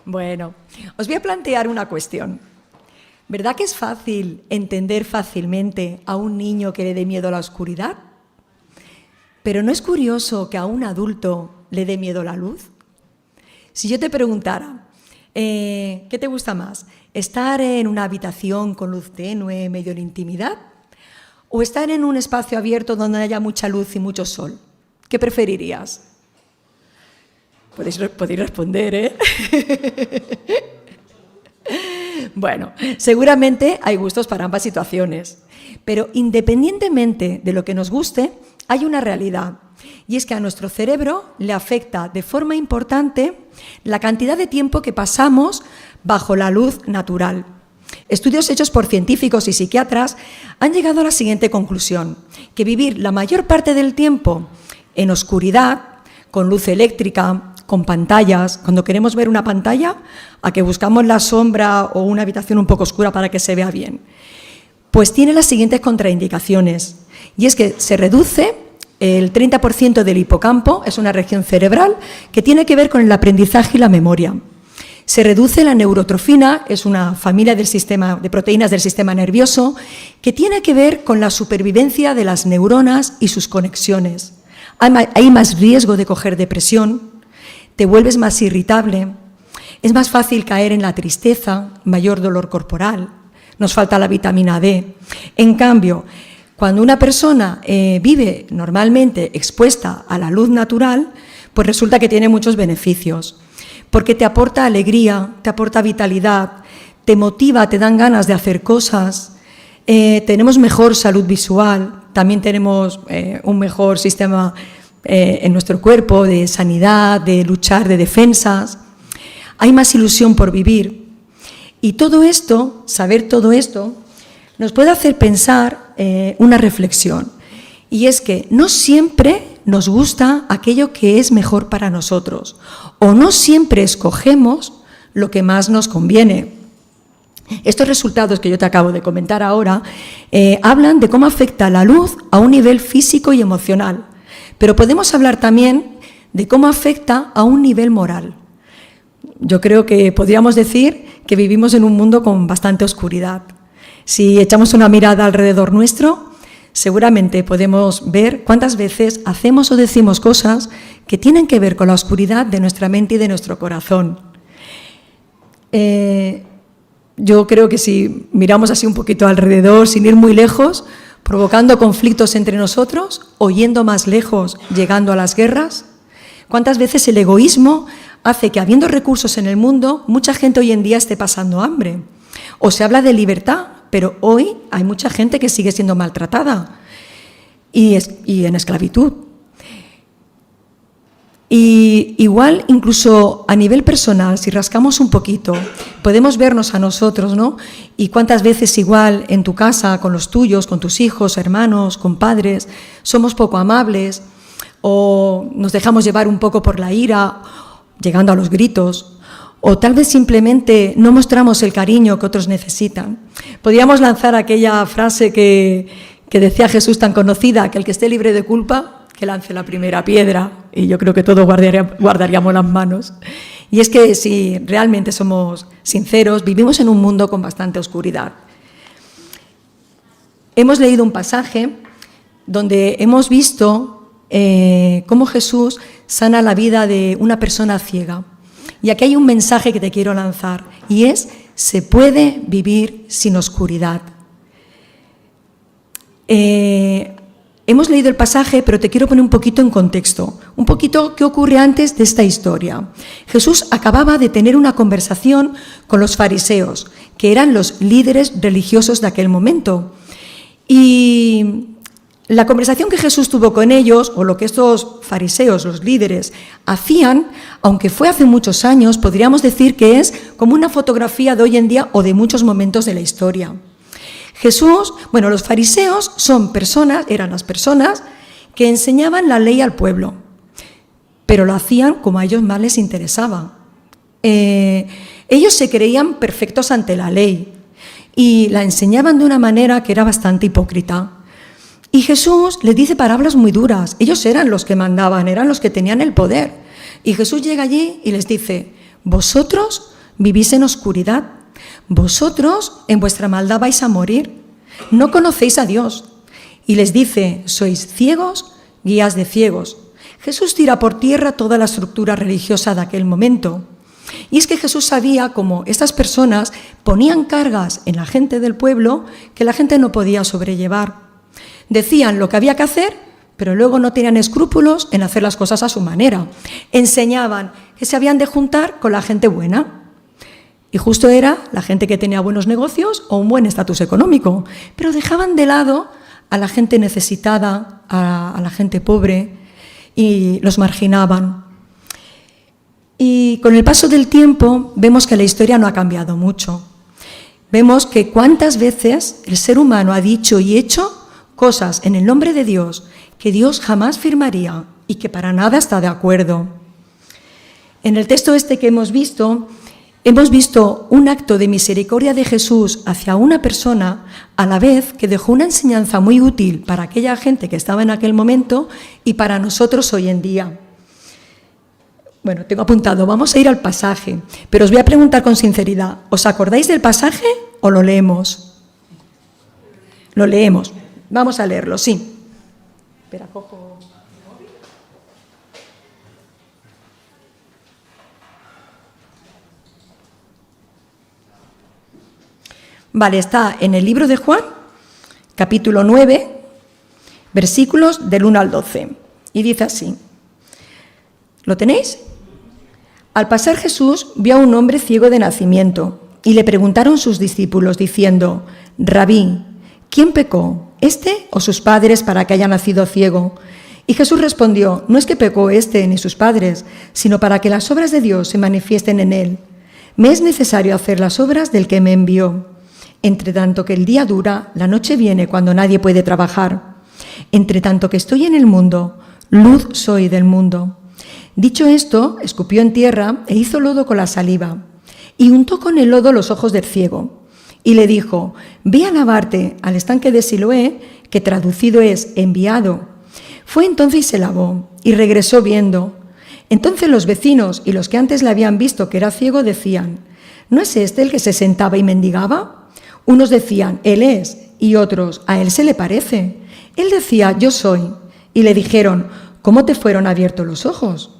Bueno, os voy a plantear una cuestión. ¿Verdad que es fácil entender fácilmente a un niño que le dé miedo a la oscuridad? ¿Pero no es curioso que a un adulto le dé miedo la luz? Si yo te preguntara, ¿qué te gusta más? ¿Estar en una habitación con luz tenue, medio en intimidad? ¿O estar en un espacio abierto donde haya mucha luz y mucho sol? ¿Qué preferirías? Podéis responder, ¿eh? Bueno, seguramente hay gustos para ambas situaciones, pero independientemente de lo que nos guste, hay una realidad, y es que a nuestro cerebro le afecta de forma importante la cantidad de tiempo que pasamos bajo la luz natural. Estudios hechos por científicos y psiquiatras han llegado a la siguiente conclusión, que vivir la mayor parte del tiempo en oscuridad, con luz eléctrica, con pantallas, cuando queremos ver una pantalla, a que buscamos la sombra o una habitación un poco oscura para que se vea bien, pues tiene las siguientes contraindicaciones, y es que se reduce el 30% del hipocampo, es una región cerebral que tiene que ver con el aprendizaje y la memoria. Se reduce la neurotrofina, es una familia de proteínas del sistema nervioso que tiene que ver con la supervivencia de las neuronas y sus conexiones. Hay más riesgo de coger depresión, te vuelves más irritable, es más fácil caer en la tristeza, mayor dolor corporal, nos falta la vitamina D. En cambio, cuando una persona vive normalmente expuesta a la luz natural, pues resulta que tiene muchos beneficios, porque te aporta alegría, te aporta vitalidad, te motiva, te dan ganas de hacer cosas, tenemos mejor salud visual, también tenemos un mejor sistema en nuestro cuerpo de sanidad, de luchar, de defensas, hay más ilusión por vivir. Y todo esto, saber todo esto, nos puede hacer pensar una reflexión, y es que no siempre nos gusta aquello que es mejor para nosotros, o no siempre escogemos lo que más nos conviene. Estos resultados que yo te acabo de comentar ahora hablan de cómo afecta la luz a un nivel físico y emocional, pero podemos hablar también de cómo afecta a un nivel moral. Yo creo que podríamos decir que vivimos en un mundo con bastante oscuridad. Si echamos una mirada alrededor nuestro, seguramente podemos ver cuántas veces hacemos o decimos cosas que tienen que ver con la oscuridad de nuestra mente y de nuestro corazón. Yo creo que si miramos así un poquito alrededor, sin ir muy lejos, provocando conflictos entre nosotros, o yendo más lejos, llegando a las guerras, ¿cuántas veces el egoísmo hace que, habiendo recursos en el mundo, mucha gente hoy en día esté pasando hambre? O se habla de libertad, pero hoy hay mucha gente que sigue siendo maltratada y en esclavitud. Y igual, incluso a nivel personal, si rascamos un poquito, podemos vernos a nosotros, ¿no? Y cuántas veces igual en tu casa, con los tuyos, con tus hijos, hermanos, con padres, somos poco amables o nos dejamos llevar un poco por la ira, llegando a los gritos, o tal vez simplemente no mostramos el cariño que otros necesitan. Podríamos lanzar aquella frase que decía Jesús tan conocida, que el que esté libre de culpa, que lance la primera piedra, y yo creo que todos guardaríamos las manos. Y es que si realmente somos sinceros, vivimos en un mundo con bastante oscuridad. Hemos leído un pasaje donde hemos visto cómo Jesús sana la vida de una persona ciega. Y aquí hay un mensaje que te quiero lanzar, y es: se puede vivir sin oscuridad. Hemos leído el pasaje, pero te quiero poner un poquito en contexto, un poquito qué ocurre antes de esta historia. Jesús acababa de tener una conversación con los fariseos, que eran los líderes religiosos de aquel momento. Y la conversación que Jesús tuvo con ellos, o lo que estos fariseos, los líderes, hacían, aunque fue hace muchos años, podríamos decir que es como una fotografía de hoy en día o de muchos momentos de la historia. Los fariseos eran las personas que enseñaban la ley al pueblo, pero lo hacían como a ellos más les interesaba. Ellos se creían perfectos ante la ley y la enseñaban de una manera que era bastante hipócrita. Y Jesús les dice palabras muy duras. Ellos eran los que mandaban, eran los que tenían el poder. Y Jesús llega allí y les dice: vosotros vivís en oscuridad. Vosotros en vuestra maldad vais a morir. No conocéis a Dios. Y les dice, sois ciegos, guías de ciegos. Jesús tira por tierra toda la estructura religiosa de aquel momento. Y es que Jesús sabía cómo estas personas ponían cargas en la gente del pueblo que la gente no podía sobrellevar. Decían lo que había que hacer, pero luego no tenían escrúpulos en hacer las cosas a su manera. Enseñaban que se habían de juntar con la gente buena. Y justo era la gente que tenía buenos negocios o un buen estatus económico. Pero dejaban de lado a la gente necesitada, a la gente pobre, y los marginaban. Y con el paso del tiempo vemos que la historia no ha cambiado mucho. Vemos que cuántas veces el ser humano ha dicho y hecho cosas en el nombre de Dios que Dios jamás firmaría y que para nada está de acuerdo. En el texto este que hemos visto un acto de misericordia de Jesús hacia una persona a la vez que dejó una enseñanza muy útil para aquella gente que estaba en aquel momento y para nosotros hoy en día. Bueno, tengo apuntado, vamos a ir al pasaje, pero os voy a preguntar con sinceridad, ¿os acordáis del pasaje o lo leemos? Lo leemos, vamos a leerlo, sí. Espera, cojo. Vale, está en el libro de Juan, capítulo 9, versículos del 1 al 12, y dice así. ¿Lo tenéis? Al pasar Jesús vio a un hombre ciego de nacimiento y le preguntaron sus discípulos diciendo, Rabí, ¿quién pecó, este o sus padres para que haya nacido ciego? Y Jesús respondió, no es que pecó este ni sus padres, sino para que las obras de Dios se manifiesten en él. Me es necesario hacer las obras del que me envió. Entre tanto que el día dura, la noche viene cuando nadie puede trabajar. Entre tanto que estoy en el mundo, luz soy del mundo. Dicho esto, escupió en tierra e hizo lodo con la saliva, y untó con el lodo los ojos del ciego, y le dijo, ve a lavarte al estanque de Siloé, que traducido es enviado. Fue entonces y se lavó, y regresó viendo. Entonces los vecinos y los que antes le habían visto que era ciego decían, ¿no es este el que se sentaba y mendigaba? Unos decían, él es, y otros, a él se le parece. Él decía, yo soy. Y le dijeron, ¿cómo te fueron abiertos los ojos?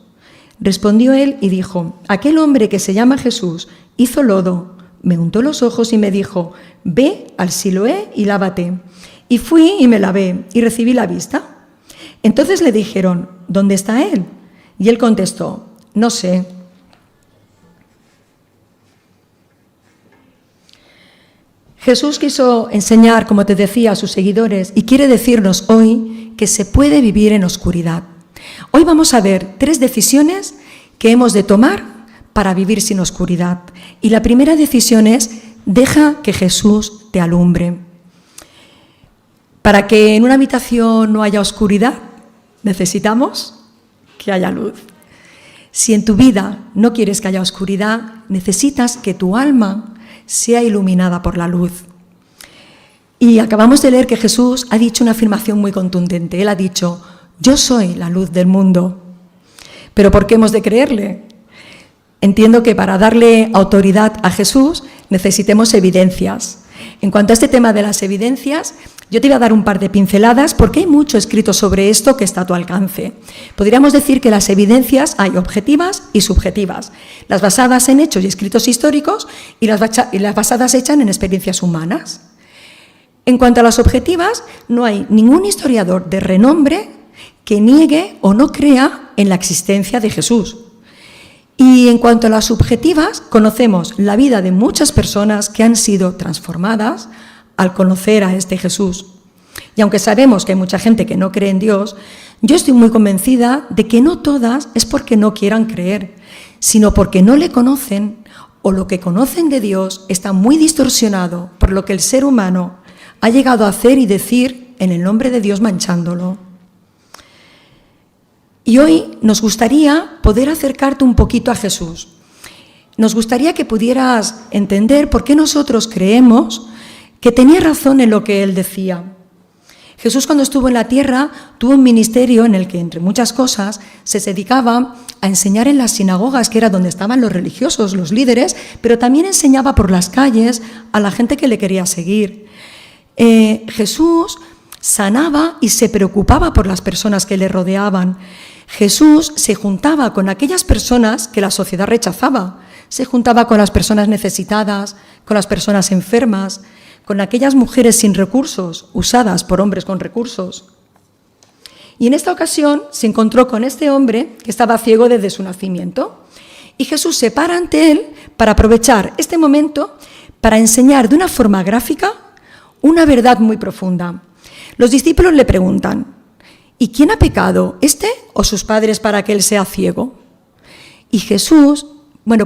Respondió él y dijo, aquel hombre que se llama Jesús hizo lodo, me untó los ojos y me dijo, ve al Siloé y lávate. Y fui y me lavé y recibí la vista. Entonces le dijeron, ¿dónde está él? Y él contestó, no sé. Jesús quiso enseñar, como te decía, a sus seguidores y quiere decirnos hoy que se puede vivir en oscuridad. Hoy vamos a ver 3 decisiones que hemos de tomar para vivir sin oscuridad. Y la primera decisión es, deja que Jesús te alumbre. Para que en una habitación no haya oscuridad, necesitamos que haya luz. Si en tu vida no quieres que haya oscuridad, necesitas que tu alma sea iluminada por la luz. Y acabamos de leer que Jesús ha dicho una afirmación muy contundente. Él ha dicho, yo soy la luz del mundo. ¿Pero por qué hemos de creerle? Entiendo que para darle autoridad a Jesús necesitemos evidencias. En cuanto a este tema de las evidencias, yo te voy a dar un par de pinceladas porque hay mucho escrito sobre esto que está a tu alcance. Podríamos decir que las evidencias hay objetivas y subjetivas, las basadas en hechos y escritos históricos y las basadas en experiencias humanas. En cuanto a las objetivas, no hay ningún historiador de renombre que niegue o no crea en la existencia de Jesús. Y en cuanto a las subjetivas, conocemos la vida de muchas personas que han sido transformadas al conocer a este Jesús. Y aunque sabemos que hay mucha gente que no cree en Dios, yo estoy muy convencida de que no todas es porque no quieran creer, sino porque no le conocen o lo que conocen de Dios está muy distorsionado por lo que el ser humano ha llegado a hacer y decir en el nombre de Dios manchándolo. Y hoy nos gustaría poder acercarte un poquito a Jesús. Nos gustaría que pudieras entender por qué nosotros creemos que tenía razón en lo que él decía. Jesús, cuando estuvo en la tierra, tuvo un ministerio en el que, entre muchas cosas, se dedicaba a enseñar en las sinagogas, que era donde estaban los religiosos, los líderes, pero también enseñaba por las calles a la gente que le quería seguir. Jesús sanaba y se preocupaba por las personas que le rodeaban. Jesús se juntaba con aquellas personas que la sociedad rechazaba. Se juntaba con las personas necesitadas, con las personas enfermas, con aquellas mujeres sin recursos, usadas por hombres con recursos. Y en esta ocasión se encontró con este hombre que estaba ciego desde su nacimiento. Y Jesús se para ante él para aprovechar este momento para enseñar de una forma gráfica una verdad muy profunda. Los discípulos le preguntan: ¿y quién ha pecado, este o sus padres, para que él sea ciego? Y Jesús,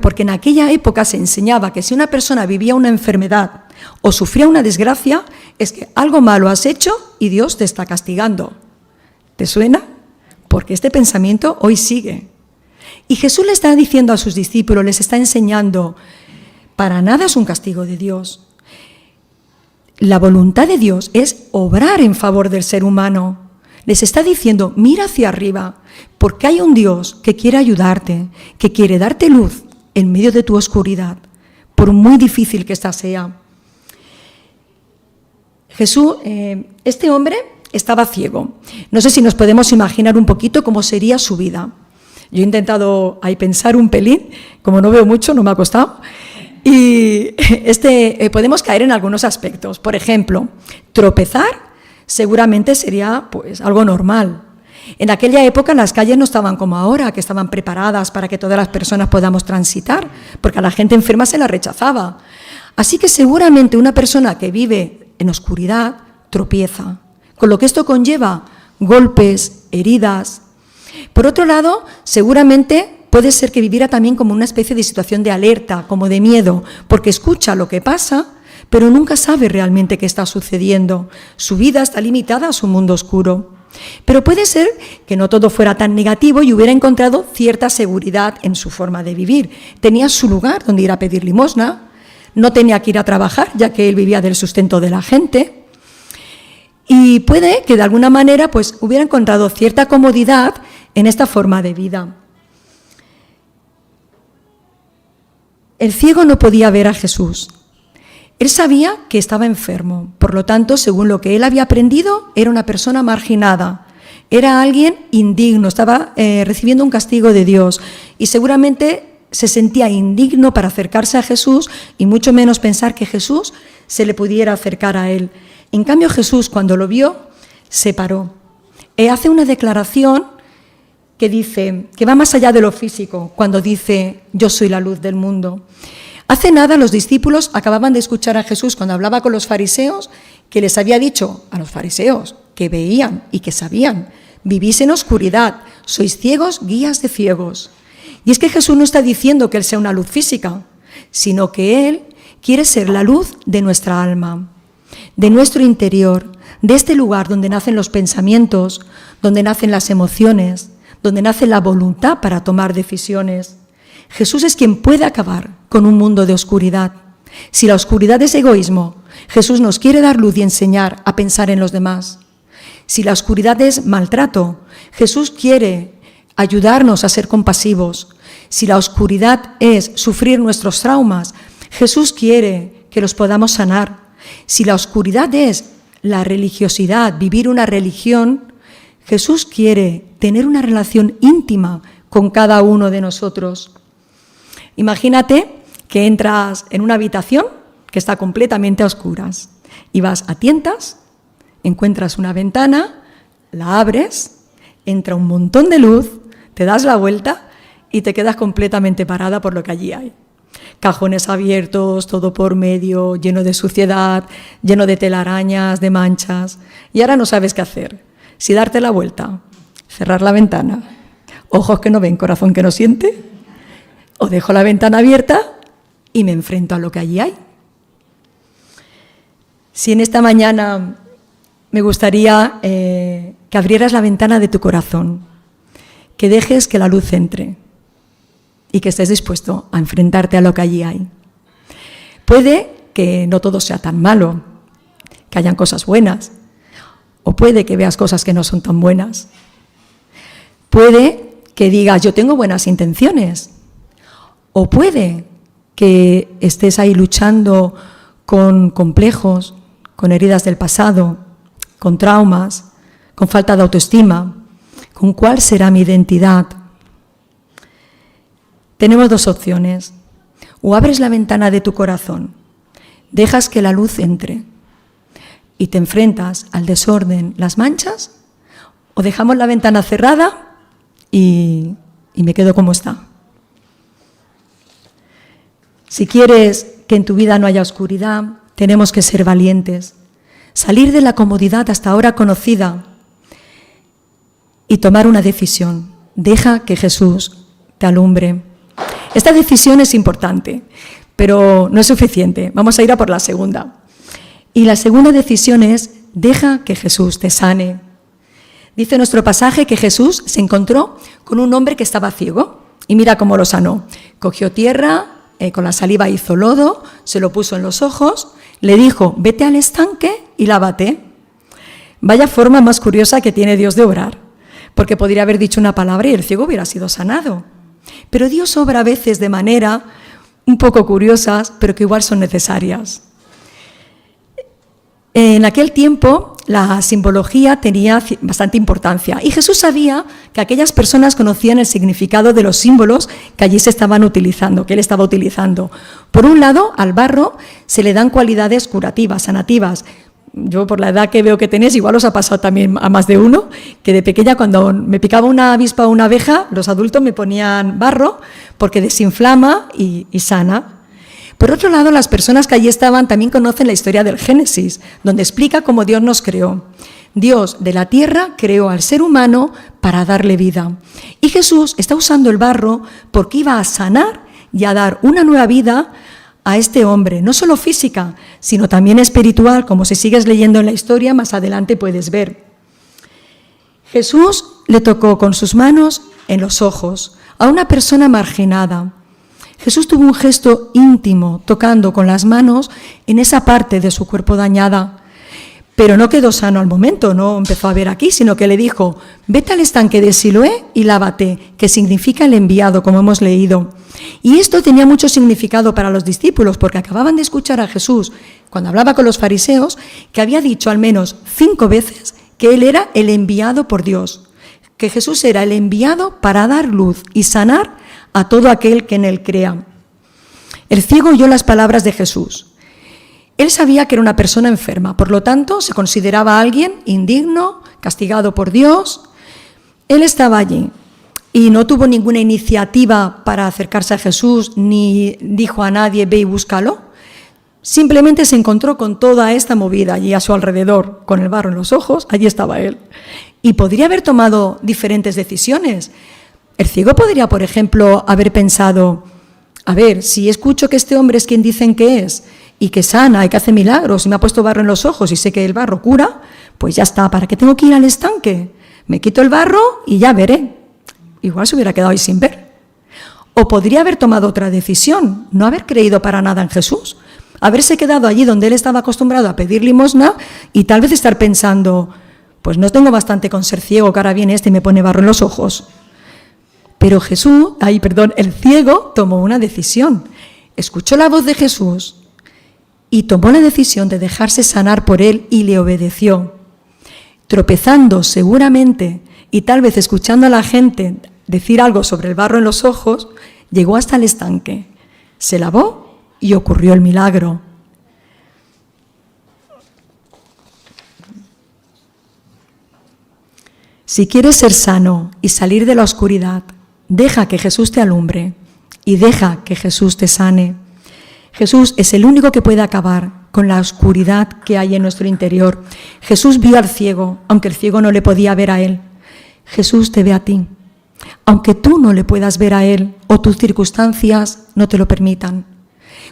porque en aquella época se enseñaba que si una persona vivía una enfermedad o sufría una desgracia, es que algo malo has hecho y Dios te está castigando. ¿Te suena? Porque este pensamiento hoy sigue. Y Jesús le está diciendo a sus discípulos, les está enseñando, para nada es un castigo de Dios. La voluntad de Dios es obrar en favor del ser humano. Les está diciendo, mira hacia arriba, porque hay un Dios que quiere ayudarte, que quiere darte luz en medio de tu oscuridad, por muy difícil que ésta sea. Jesús, este hombre estaba ciego. No sé si nos podemos imaginar un poquito cómo sería su vida. Yo he intentado ahí pensar un pelín, como no veo mucho, no me ha costado. Y podemos caer en algunos aspectos. Por ejemplo, tropezar seguramente sería algo normal. En aquella época las calles no estaban como ahora, que estaban preparadas para que todas las personas podamos transitar, porque a la gente enferma se la rechazaba. Así que seguramente una persona que vive en oscuridad tropieza, con lo que esto conlleva golpes, heridas. Por otro lado, seguramente puede ser que viviera también como una especie de situación de alerta, como de miedo, porque escucha lo que pasa, pero nunca sabe realmente qué está sucediendo. Su vida está limitada a su mundo oscuro. Pero puede ser que no todo fuera tan negativo y hubiera encontrado cierta seguridad en su forma de vivir. Tenía su lugar donde ir a pedir limosna, no tenía que ir a trabajar, ya que él vivía del sustento de la gente. Y puede que de alguna manera hubiera encontrado cierta comodidad en esta forma de vida. El ciego no podía ver a Jesús. Él sabía que estaba enfermo, por lo tanto, según lo que él había aprendido, era una persona marginada, era alguien indigno, estaba recibiendo un castigo de Dios y seguramente se sentía indigno para acercarse a Jesús y mucho menos pensar que Jesús se le pudiera acercar a él. En cambio, Jesús, cuando lo vio, se paró. Hace una declaración que dice, que va más allá de lo físico, cuando dice, yo soy la luz del mundo. Hace nada los discípulos acababan de escuchar a Jesús cuando hablaba con los fariseos, que les había dicho a los fariseos que veían y que sabían, vivís en oscuridad, sois ciegos, guías de ciegos. Y es que Jesús no está diciendo que Él sea una luz física, sino que Él quiere ser la luz de nuestra alma, de nuestro interior, de este lugar donde nacen los pensamientos, donde nacen las emociones, donde nace la voluntad para tomar decisiones. Jesús es quien puede acabar con un mundo de oscuridad. Si la oscuridad es egoísmo, Jesús nos quiere dar luz y enseñar a pensar en los demás. Si la oscuridad es maltrato, Jesús quiere ayudarnos a ser compasivos. Si la oscuridad es sufrir nuestros traumas, Jesús quiere que los podamos sanar. Si la oscuridad es la religiosidad, vivir una religión, Jesús quiere tener una relación íntima con cada uno de nosotros. Imagínate que entras en una habitación que está completamente a oscuras y vas a tientas, encuentras una ventana, la abres, entra un montón de luz, te das la vuelta y te quedas completamente parada por lo que allí hay. Cajones abiertos, todo por medio, lleno de suciedad, lleno de telarañas, de manchas, y ahora no sabes qué hacer. Si darte la vuelta, cerrar la ventana, ojos que no ven, corazón que no siente, o dejo la ventana abierta y me enfrento a lo que allí hay. Si en esta mañana me gustaría que abrieras la ventana de tu corazón, que dejes que la luz entre y que estés dispuesto a enfrentarte a lo que allí hay. Puede que no todo sea tan malo, que hayan cosas buenas, o puede que veas cosas que no son tan buenas. Puede que digas, yo tengo buenas intenciones. O puede que estés ahí luchando con complejos, con heridas del pasado, con traumas, con falta de autoestima. ¿Con cuál será mi identidad? Tenemos dos opciones. O abres la ventana de tu corazón, dejas que la luz entre y te enfrentas al desorden, las manchas, o dejamos la ventana cerrada y me quedo como está. Si quieres que en tu vida no haya oscuridad, tenemos que ser valientes, salir de la comodidad hasta ahora conocida y tomar una decisión. Deja que Jesús te alumbre. Esta decisión es importante, pero no es suficiente. Vamos a ir a por la segunda. Y la segunda decisión es, deja que Jesús te sane. Dice nuestro pasaje que Jesús se encontró con un hombre que estaba ciego y mira cómo lo sanó. Cogió tierra, con la saliva hizo lodo, se lo puso en los ojos, le dijo, vete al estanque y lávate. Vaya forma más curiosa que tiene Dios de obrar, porque podría haber dicho una palabra y el ciego hubiera sido sanado. Pero Dios obra a veces de manera un poco curiosas, pero que igual son necesarias. En aquel tiempo la simbología tenía bastante importancia y Jesús sabía que aquellas personas conocían el significado de los símbolos que allí se estaban utilizando, que él estaba utilizando. Por un lado, al barro se le dan cualidades curativas, sanativas. Yo, por la edad que veo que tenés, igual os ha pasado también a más de uno, que de pequeña cuando me picaba una avispa o una abeja, los adultos me ponían barro porque desinflama y sana. Por otro lado, las personas que allí estaban también conocen la historia del Génesis, donde explica cómo Dios nos creó. Dios de la tierra creó al ser humano para darle vida. Y Jesús está usando el barro porque iba a sanar y a dar una nueva vida a este hombre, no solo física, sino también espiritual, como si sigues leyendo en la historia, más adelante puedes ver. Jesús le tocó con sus manos en los ojos a una persona marginada. Jesús tuvo un gesto íntimo, tocando con las manos en esa parte de su cuerpo dañada. Pero no quedó sano al momento, no empezó a ver aquí, sino que le dijo, vete al estanque de Siloé y lávate, que significa el enviado, como hemos leído. Y esto tenía mucho significado para los discípulos, porque acababan de escuchar a Jesús, cuando hablaba con los fariseos, que había dicho al menos 5 veces que él era el enviado por Dios, que Jesús era el enviado para dar luz y sanar a todo aquel que en él crea. El ciego oyó las palabras de Jesús. Él sabía que era una persona enferma, por lo tanto se consideraba alguien indigno, castigado por Dios. Él estaba allí y no tuvo ninguna iniciativa para acercarse a Jesús, ni dijo a nadie, ve y búscalo. Simplemente se encontró con toda esta movida allí a su alrededor, con el barro en los ojos, allí estaba él. Y podría haber tomado diferentes decisiones. El ciego podría, por ejemplo, haber pensado, a ver, si escucho que este hombre es quien dicen que es, y que sana y que hace milagros y me ha puesto barro en los ojos y sé que el barro cura, pues ya está, ¿para qué tengo que ir al estanque? Me quito el barro y ya veré. Igual se hubiera quedado ahí sin ver. O podría haber tomado otra decisión, no haber creído para nada en Jesús, haberse quedado allí donde él estaba acostumbrado a pedir limosna y tal vez estar pensando, pues no tengo bastante con ser ciego, que ahora viene este y me pone barro en los ojos. Pero el ciego tomó una decisión, escuchó la voz de Jesús y tomó la decisión de dejarse sanar por él y le obedeció. Tropezando seguramente y tal vez escuchando a la gente decir algo sobre el barro en los ojos, llegó hasta el estanque, se lavó y ocurrió el milagro. Si quieres ser sano y salir de la oscuridad, deja que Jesús te alumbre y deja que Jesús te sane. Jesús es el único que puede acabar con la oscuridad que hay en nuestro interior. Jesús vio al ciego, aunque el ciego no le podía ver a él. Jesús te ve a ti, aunque tú no le puedas ver a él o tus circunstancias no te lo permitan.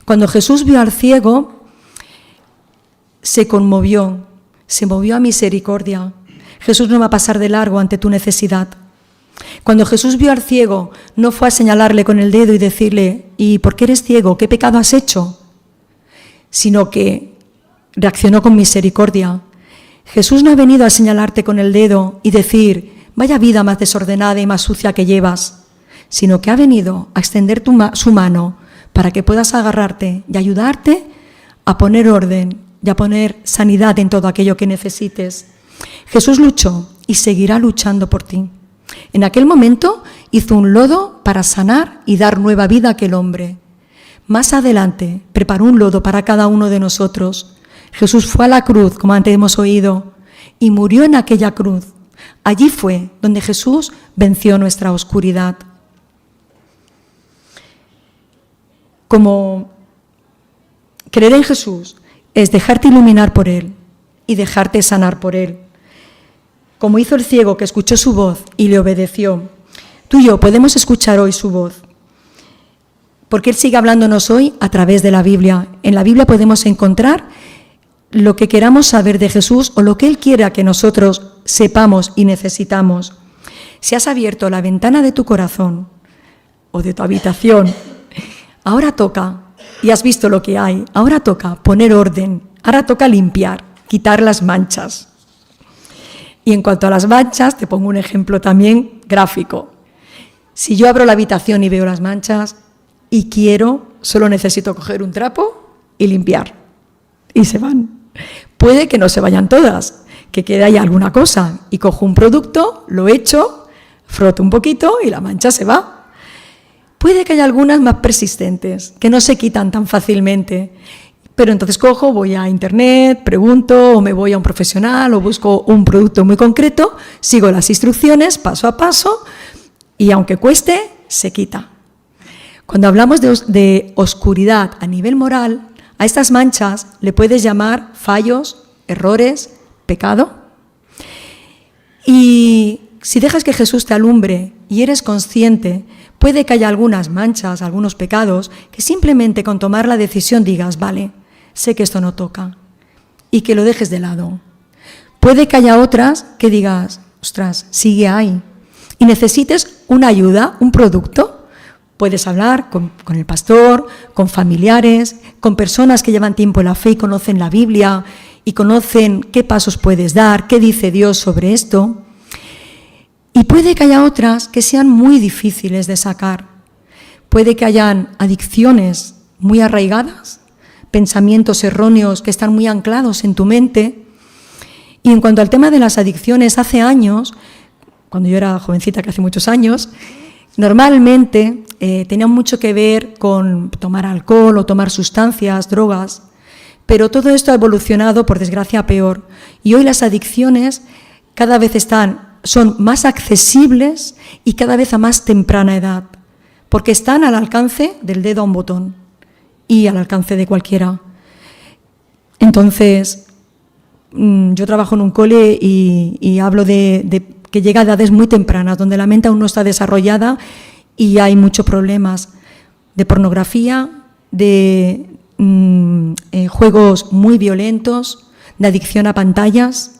Cuando Jesús vio al ciego, se conmovió, se movió a misericordia. Jesús no va a pasar de largo ante tu necesidad. Cuando Jesús vio al ciego, no fue a señalarle con el dedo y decirle, ¿y por qué eres ciego? ¿Qué pecado has hecho? Sino que reaccionó con misericordia. Jesús no ha venido a señalarte con el dedo y decir, vaya vida más desordenada y más sucia que llevas, sino que ha venido a extender su mano para que puedas agarrarte y ayudarte a poner orden y a poner sanidad en todo aquello que necesites. Jesús luchó y seguirá luchando por ti. En aquel momento hizo un lodo para sanar y dar nueva vida a aquel hombre. Más adelante preparó un lodo para cada uno de nosotros. Jesús fue a la cruz, como antes hemos oído, y murió en aquella cruz. Allí fue donde Jesús venció nuestra oscuridad. Como creer en Jesús es dejarte iluminar por Él y dejarte sanar por Él. Como hizo el ciego que escuchó su voz y le obedeció, tú y yo podemos escuchar hoy su voz, porque Él sigue hablándonos hoy a través de la Biblia. En la Biblia podemos encontrar lo que queramos saber de Jesús o lo que Él quiera que nosotros sepamos y necesitamos. Si has abierto la ventana de tu corazón o de tu habitación, ahora toca, y has visto lo que hay, ahora toca poner orden, ahora toca limpiar, quitar las manchas. Y en cuanto a las manchas, te pongo un ejemplo también gráfico. Si yo abro la habitación y veo las manchas y quiero, solo necesito coger un trapo y limpiar. Y se van. Puede que no se vayan todas, que quede ahí alguna cosa. Y cojo un producto, lo echo, froto un poquito y la mancha se va. Puede que haya algunas más persistentes, que no se quitan tan fácilmente. Pero entonces cojo, voy a internet, pregunto, o me voy a un profesional, o busco un producto muy concreto, sigo las instrucciones paso a paso, y aunque cueste, se quita. Cuando hablamos de oscuridad a nivel moral, a estas manchas le puedes llamar fallos, errores, pecado. Y si dejas que Jesús te alumbre y eres consciente, puede que haya algunas manchas, algunos pecados, que simplemente con tomar la decisión digas, vale, sé que esto no toca, y que lo dejes de lado. Puede que haya otras que digas, ostras, sigue ahí, y necesites una ayuda, un producto. Puedes hablar con el pastor, con familiares, con personas que llevan tiempo en la fe y conocen la Biblia, y conocen qué pasos puedes dar, qué dice Dios sobre esto. Y puede que haya otras que sean muy difíciles de sacar. Puede que hayan adicciones muy arraigadas, pensamientos erróneos que están muy anclados en tu mente. Y en cuanto al tema de las adicciones, hace años, cuando yo era jovencita, que hace muchos años, normalmente tenían mucho que ver con tomar alcohol o tomar sustancias, drogas, pero todo esto ha evolucionado, por desgracia, a peor. Y hoy las adicciones cada vez son más accesibles y cada vez a más temprana edad, porque están al alcance del dedo a un botón y al alcance de cualquiera. Entonces, yo trabajo en un cole y hablo de que llega a edades muy tempranas, donde la mente aún no está desarrollada y hay muchos problemas de pornografía, de juegos muy violentos, de adicción a pantallas,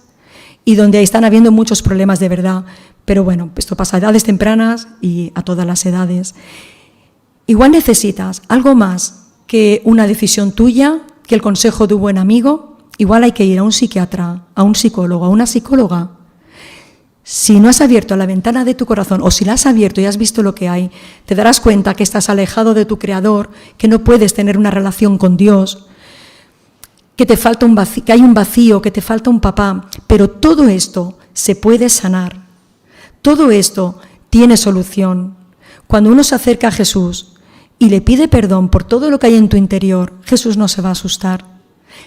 y donde están habiendo muchos problemas de verdad. Pero bueno, esto pasa a edades tempranas y a todas las edades. Igual necesitas algo más que una decisión tuya, que el consejo de un buen amigo. Igual hay que ir a un psiquiatra, a un psicólogo, a una psicóloga. Si no has abierto la ventana de tu corazón, o si la has abierto y has visto lo que hay, te darás cuenta que estás alejado de tu Creador, que no puedes tener una relación con Dios, que te falta un vacío, que hay un vacío, que te falta un papá. Pero todo esto se puede sanar. Todo esto tiene solución. Cuando uno se acerca a Jesús y le pide perdón por todo lo que hay en tu interior, Jesús no se va a asustar.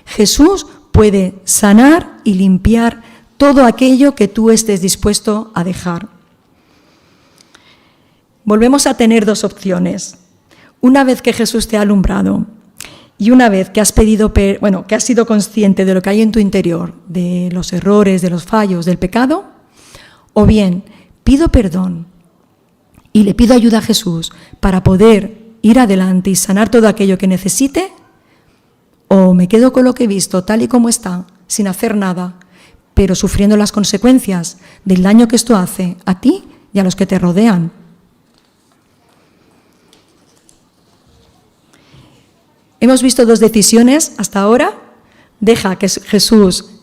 Jesús puede sanar y limpiar todo aquello que tú estés dispuesto a dejar. Volvemos a tener dos opciones. Una vez que Jesús te ha alumbrado y una vez que has que has sido consciente de lo que hay en tu interior, de los errores, de los fallos, del pecado, o bien pido perdón y le pido ayuda a Jesús para poder ir adelante y sanar todo aquello que necesite, o me quedo con lo que he visto tal y como está, sin hacer nada, pero sufriendo las consecuencias del daño que esto hace a ti y a los que te rodean. Hemos visto dos decisiones hasta ahora. Deja que Jesús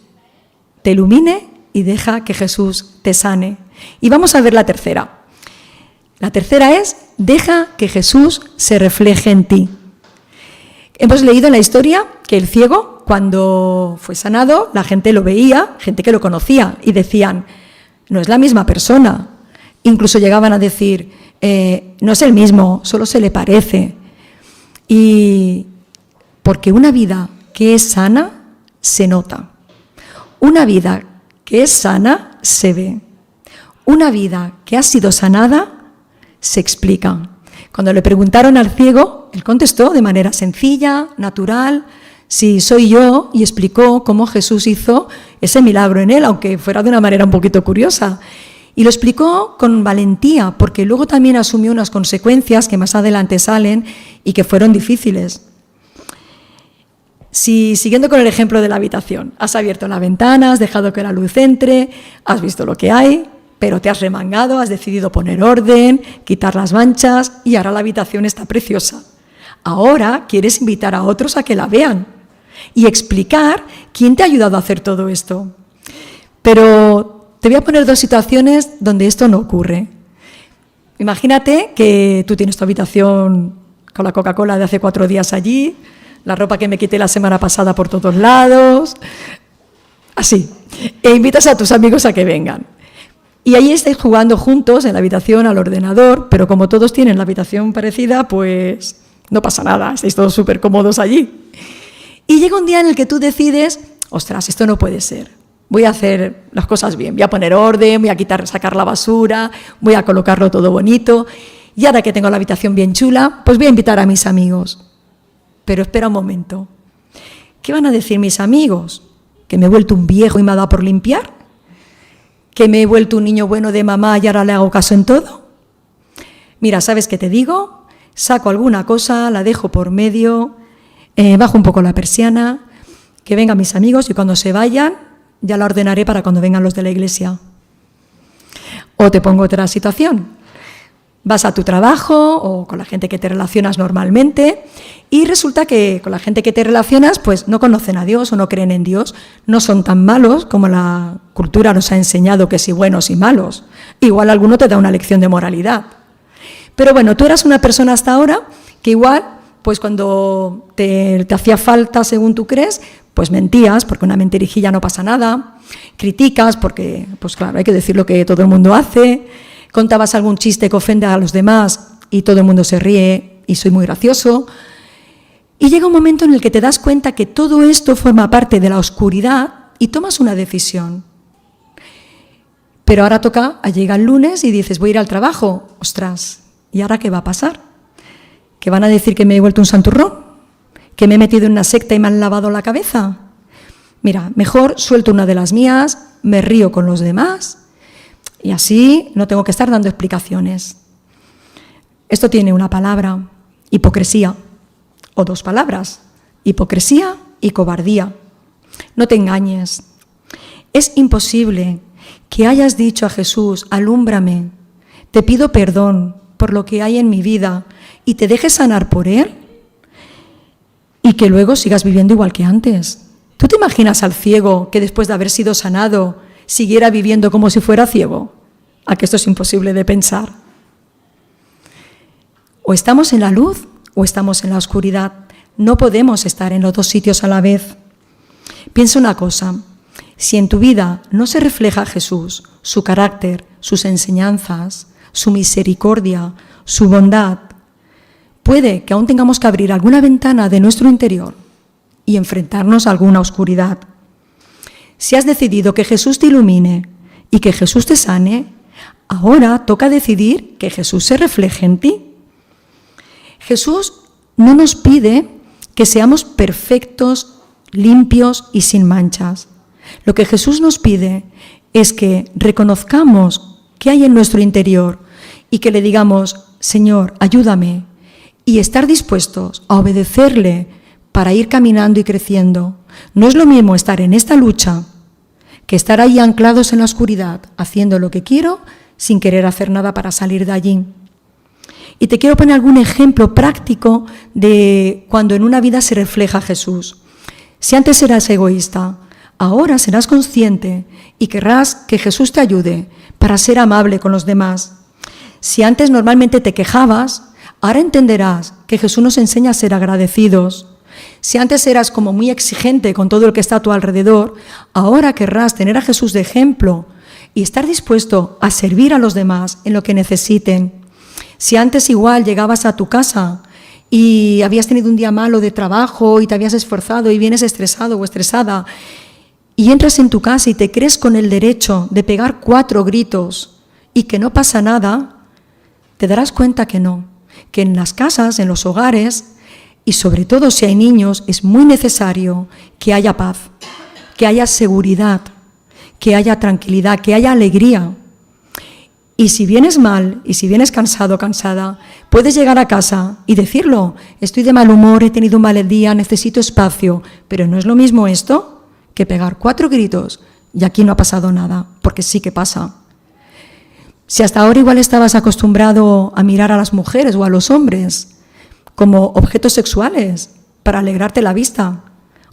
te ilumine y deja que Jesús te sane. Y vamos a ver la tercera. La tercera es, deja que Jesús se refleje en ti. Hemos leído en la historia que el ciego, cuando fue sanado, la gente lo veía, gente que lo conocía, y decían, no es la misma persona. Incluso llegaban a decir, no es el mismo, solo se le parece. Y porque una vida que es sana, se nota. Una vida que es sana, se ve. Una vida que ha sido sanada, se explica. Cuando le preguntaron al ciego, él contestó de manera sencilla, natural, sí, soy yo, y explicó cómo Jesús hizo ese milagro en él, aunque fuera de una manera un poquito curiosa. Y lo explicó con valentía, porque luego también asumió unas consecuencias que más adelante salen y que fueron difíciles. Si, siguiendo con el ejemplo de la habitación, has abierto la ventana, has dejado que la luz entre, has visto lo que hay, pero te has remangado, has decidido poner orden, quitar las manchas y ahora la habitación está preciosa. Ahora quieres invitar a otros a que la vean y explicar quién te ha ayudado a hacer todo esto. Pero te voy a poner dos situaciones donde esto no ocurre. Imagínate que tú tienes tu habitación con la Coca-Cola de hace 4 días allí, la ropa que me quité la semana pasada por todos lados, así, e invitas a tus amigos a que vengan. Y ahí estáis jugando juntos en la habitación al ordenador, pero como todos tienen la habitación parecida, pues no pasa nada, estáis todos súper cómodos allí. Y llega un día en el que tú decides, ostras, esto no puede ser, voy a hacer las cosas bien, voy a poner orden, voy a sacar la basura, voy a colocarlo todo bonito, y ahora que tengo la habitación bien chula, pues voy a invitar a mis amigos. Pero espera un momento, ¿qué van a decir mis amigos? ¿Que me he vuelto un viejo y me ha dado por limpiar? ¿Que me he vuelto un niño bueno de mamá y ahora le hago caso en todo? Mira, ¿sabes qué te digo? Saco alguna cosa, la dejo por medio, bajo un poco la persiana, que vengan mis amigos y cuando se vayan ya la ordenaré para cuando vengan los de la iglesia. O te pongo otra situación. Vas a tu trabajo o con la gente que te relacionas normalmente y resulta que con la gente que te relacionas pues no conocen a Dios o no creen en Dios, no son tan malos como la cultura nos ha enseñado que sí buenos y malos. Igual alguno te da una lección de moralidad. Pero bueno, tú eras una persona hasta ahora que igual pues cuando te hacía falta según tú crees, pues mentías porque una mentirijilla no pasa nada, criticas porque pues claro hay que decir lo que todo el mundo hace, contabas algún chiste que ofende a los demás y todo el mundo se ríe y soy muy gracioso. Y llega un momento en el que te das cuenta que todo esto forma parte de la oscuridad y tomas una decisión. Pero ahora llega el lunes y dices, voy a ir al trabajo. Ostras, ¿y ahora qué va a pasar? ¿Que van a decir que me he vuelto un santurrón? ¿Que me he metido en una secta y me han lavado la cabeza? Mira, mejor suelto una de las mías, me río con los demás y así no tengo que estar dando explicaciones. Esto tiene una palabra, hipocresía, o 2 palabras, hipocresía y cobardía. No te engañes. Es imposible que hayas dicho a Jesús, alúmbrame, te pido perdón por lo que hay en mi vida y te dejes sanar por Él y que luego sigas viviendo igual que antes. ¿Tú te imaginas al ciego que después de haber sido sanado siguiera viviendo como si fuera ciego? ¿A que esto es imposible de pensar? O estamos en la luz o estamos en la oscuridad. No podemos estar en los 2 sitios a la vez. Piensa una cosa, si en tu vida no se refleja Jesús, su carácter, sus enseñanzas, su misericordia, su bondad, puede que aún tengamos que abrir alguna ventana de nuestro interior y enfrentarnos a alguna oscuridad. Si has decidido que Jesús te ilumine y que Jesús te sane, ahora toca decidir que Jesús se refleje en ti. Jesús no nos pide que seamos perfectos, limpios y sin manchas. Lo que Jesús nos pide es que reconozcamos qué hay en nuestro interior y que le digamos, Señor, ayúdame, y estar dispuestos a obedecerle para ir caminando y creciendo. No es lo mismo estar en esta lucha que estar ahí anclados en la oscuridad, haciendo lo que quiero sin querer hacer nada para salir de allí. Y te quiero poner algún ejemplo práctico de cuando en una vida se refleja Jesús. Si antes eras egoísta, Ahora serás consciente y querrás que Jesús te ayude para ser amable con los demás. Si antes normalmente te quejabas, ahora entenderás que Jesús nos enseña a ser agradecidos. Si antes eras como muy exigente con todo el que está a tu alrededor, ahora querrás tener a Jesús de ejemplo y estar dispuesto a servir a los demás en lo que necesiten. Si antes igual llegabas a tu casa y habías tenido un día malo de trabajo y te habías esforzado y vienes estresado o estresada y entras en tu casa y te crees con el derecho de pegar 4 gritos y que no pasa nada, te darás cuenta que no, que en las casas, en los hogares, y sobre todo si hay niños, es muy necesario que haya paz, que haya seguridad, que haya tranquilidad, que haya alegría. Y si vienes mal, y si vienes cansado o cansada, puedes llegar a casa y decirlo: estoy de mal humor, he tenido un mal día, necesito espacio. Pero no es lo mismo esto que pegar 4 gritos y aquí no ha pasado nada, porque sí que pasa. Si hasta ahora igual estabas acostumbrado a mirar a las mujeres o a los hombres como objetos sexuales para alegrarte la vista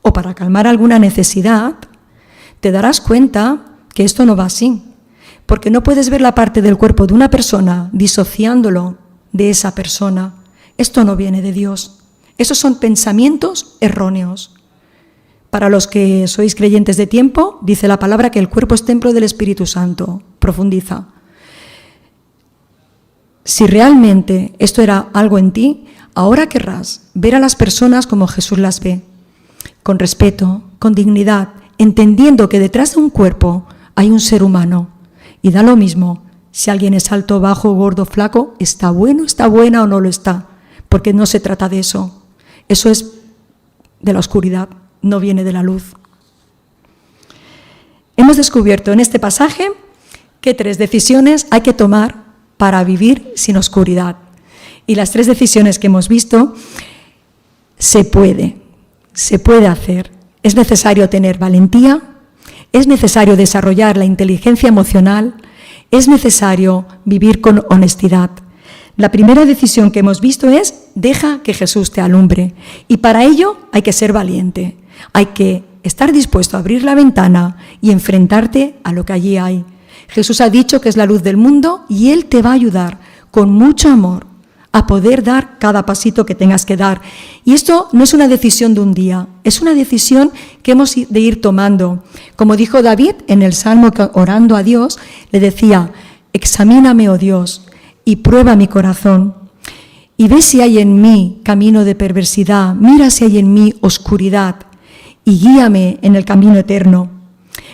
o para calmar alguna necesidad, te darás cuenta que esto no va así, porque no puedes ver la parte del cuerpo de una persona disociándolo de esa persona. Esto no viene de Dios. Esos son pensamientos erróneos. Para los que sois creyentes de tiempo, dice la palabra que el cuerpo es templo del Espíritu Santo. Profundiza. Si realmente esto era algo en ti, ahora querrás ver a las personas como Jesús las ve, con respeto, con dignidad, entendiendo que detrás de un cuerpo hay un ser humano. Y da lo mismo si alguien es alto, bajo, gordo, flaco, está bueno, está buena o no lo está, porque no se trata de eso. Eso es de la oscuridad, no viene de la luz. Hemos descubierto en este pasaje que 3 decisiones hay que tomar para vivir sin oscuridad. Y las 3 decisiones que hemos visto, se puede hacer. Es necesario tener valentía, es necesario desarrollar la inteligencia emocional, es necesario vivir con honestidad. La primera decisión que hemos visto es: deja que Jesús te alumbre. Y para ello hay que ser valiente, hay que estar dispuesto a abrir la ventana y enfrentarte a lo que allí hay. Jesús ha dicho que es la luz del mundo y Él te va a ayudar con mucho amor a poder dar cada pasito que tengas que dar. Y esto no es una decisión de un día, es una decisión que hemos de ir tomando. Como dijo David en el Salmo, orando a Dios, le decía: examíname, oh Dios, y prueba mi corazón, y ve si hay en mí camino de perversidad, mira si hay en mí oscuridad, y guíame en el camino eterno.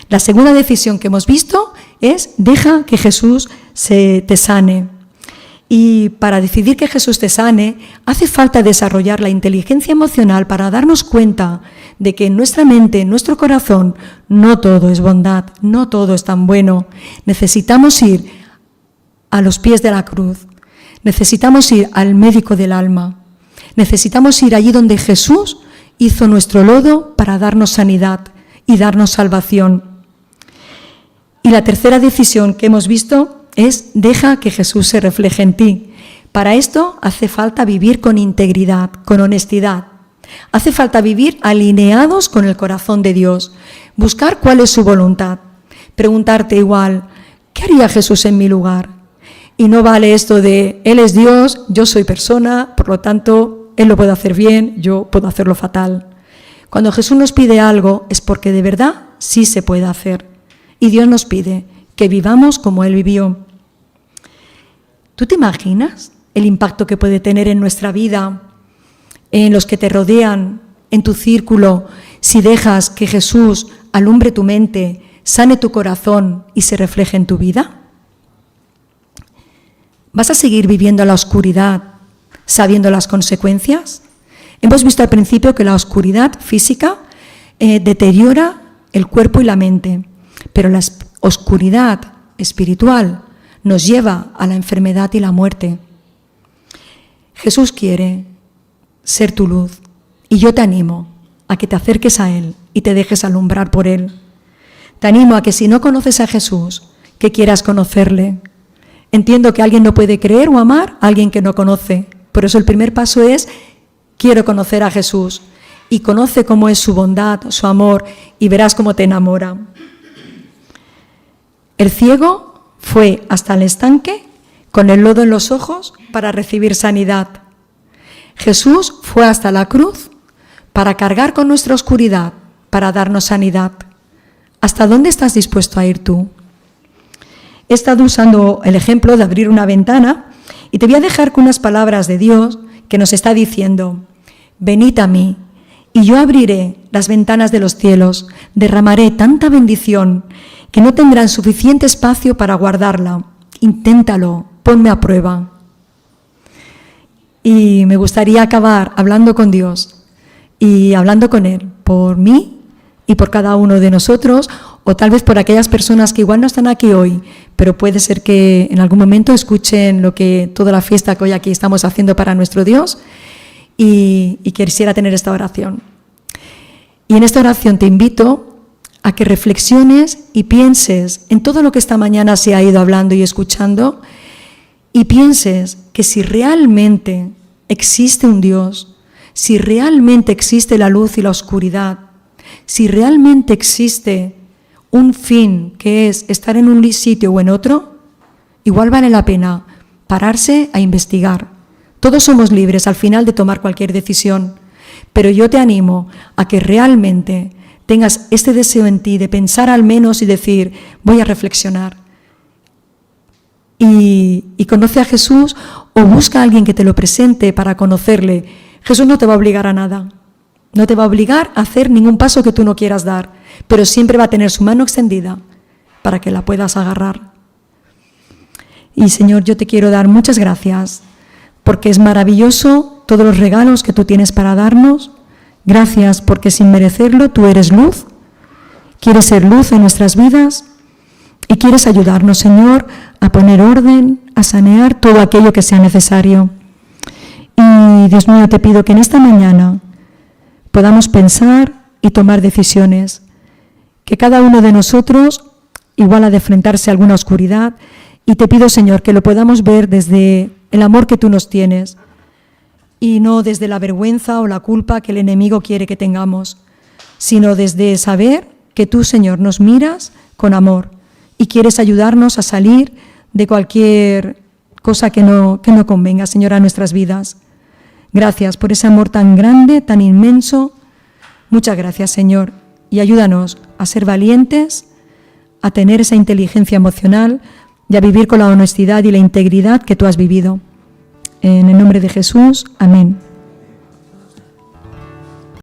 La segunda decisión que hemos visto es: deja que Jesús te sane. Y para decidir que Jesús te sane, hace falta desarrollar la inteligencia emocional para darnos cuenta de que en nuestra mente, en nuestro corazón, no todo es bondad, no todo es tan bueno. Necesitamos ir a los pies de la cruz, necesitamos ir al médico del alma, necesitamos ir allí donde Jesús hizo nuestro lodo para darnos sanidad y darnos salvación. Y la tercera decisión que hemos visto es: deja que Jesús se refleje en ti. Para esto hace falta vivir con integridad, con honestidad. Hace falta vivir alineados con el corazón de Dios, buscar cuál es su voluntad, preguntarte igual: ¿qué haría Jesús en mi lugar? Y no vale esto de: Él es Dios, yo soy persona, por lo tanto Él lo puede hacer bien, yo puedo hacerlo fatal. Cuando Jesús nos pide algo es porque de verdad sí se puede hacer. Y Dios nos pide que vivamos como Él vivió. ¿Tú te imaginas el impacto que puede tener en nuestra vida, en los que te rodean, en tu círculo, si dejas que Jesús alumbre tu mente, sane tu corazón y se refleje en tu vida? ¿Vas a seguir viviendo la oscuridad sabiendo las consecuencias? Hemos visto al principio que la oscuridad física deteriora el cuerpo y la mente, pero la oscuridad espiritual nos lleva a la enfermedad y la muerte. Jesús quiere ser tu luz y yo te animo a que te acerques a Él y te dejes alumbrar por Él. Te animo a que si no conoces a Jesús, que quieras conocerle. Entiendo que alguien no puede creer o amar a alguien que no conoce. Por eso el primer paso es: quiero conocer a Jesús. y conoce cómo es su bondad, su amor, y verás cómo te enamora. El ciego fue hasta el estanque con el lodo en los ojos para recibir sanidad. Jesús fue hasta la cruz para cargar con nuestra oscuridad, para darnos sanidad. ¿Hasta dónde estás dispuesto a ir tú? He estado usando el ejemplo de abrir una ventana y te voy a dejar con unas palabras de Dios que nos está diciendo: venid a mí y yo abriré las ventanas de los cielos, derramaré tanta bendición que no tendrán suficiente espacio para guardarla. Inténtalo, ponme a prueba. Y me gustaría acabar hablando con Dios y hablando con Él por mí y por cada uno de nosotros, o tal vez por aquellas personas que igual no están aquí hoy, pero puede ser que en algún momento escuchen toda la fiesta que hoy aquí estamos haciendo para nuestro Dios, y quisiera tener esta oración. Y en esta oración te invito a que reflexiones y pienses en todo lo que esta mañana se ha ido hablando y escuchando, y pienses que si realmente existe un Dios, si realmente existe la luz y la oscuridad, si realmente existe un fin que es estar en un sitio o en otro, igual vale la pena pararse a investigar. Todos somos libres al final de tomar cualquier decisión, pero yo te animo a que realmente tengas este deseo en ti de pensar al menos y decir: voy a reflexionar. Y conoce a Jesús, o busca a alguien que te lo presente para conocerle. Jesús no te va a obligar a nada, no te va a obligar a hacer ningún paso que tú no quieras dar, pero siempre va a tener su mano extendida para que la puedas agarrar. Y Señor, yo te quiero dar muchas gracias, porque es maravilloso todos los regalos que tú tienes para darnos. Gracias porque sin merecerlo tú eres luz, quieres ser luz en nuestras vidas y quieres ayudarnos, Señor, a poner orden, a sanear todo aquello que sea necesario. Y Dios mío, te pido que en esta mañana podamos pensar y tomar decisiones, que cada uno de nosotros igual ha de enfrentarse a alguna oscuridad, y te pido, Señor, que lo podamos ver desde el amor que tú nos tienes y no desde la vergüenza o la culpa que el enemigo quiere que tengamos, sino desde saber que tú, Señor, nos miras con amor y quieres ayudarnos a salir de cualquier cosa que no convenga, Señor, a nuestras vidas. Gracias por ese amor tan grande, tan inmenso. Muchas gracias, Señor, y ayúdanos a ser valientes, a tener esa inteligencia emocional y a vivir con la honestidad y la integridad que tú has vivido. En el nombre de Jesús, amén.